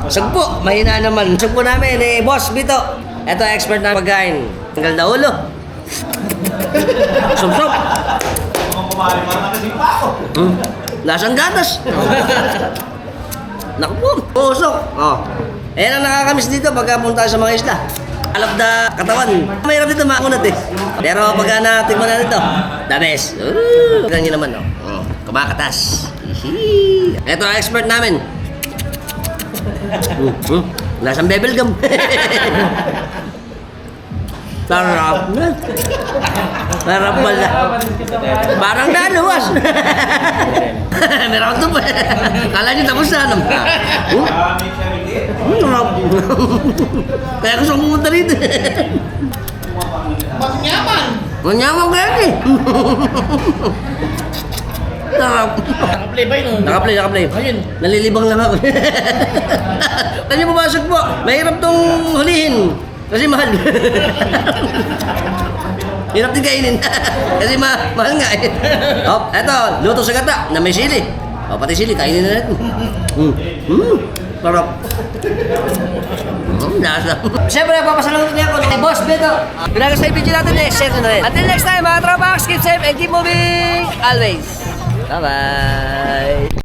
Sugpo, mahina naman. Sugpo namin eh, Boss Bito. Ito expert na pagkain. Tanggal na ulo. Sup-sup. Lasang gatas. Naku po, pusok. Oh. Ayan ang nakakamiss dito pagka punta sa mga isla. Alap na katawan. Mahirap dito makunat eh. Pero pagka natikman na dito, the best. Tignan nyo naman, oh. Kumakatas. Hihi. Ito ang expert namin. Lasang bebel gum. Sarap na. Sarap pala. Parang naluwas. Meron ito pa. Kala nyo tapos na. Sarap. Kaya gusto kong pumunta rito. Manyaman! Manyaman kaya eh. Sarap. Nakaplay ba yun? Nakaplay. Ayun. Nalilibang lang ako. Kanya pumasok po. Mahirap tong hulihin. Kasi mahal. Hirap din kainin. Kasi mahal nga eh. Oh, eto, luto sa gata na may sili. Oh, pati sili, kainin na natin. Sarap. Lasa. Siyempre, papasalamat niya ako kay Boss Beto. Pinagos sa video natin eh, share na rin. Until next time, mga tropa, keep safe and keep moving always. Bye-bye.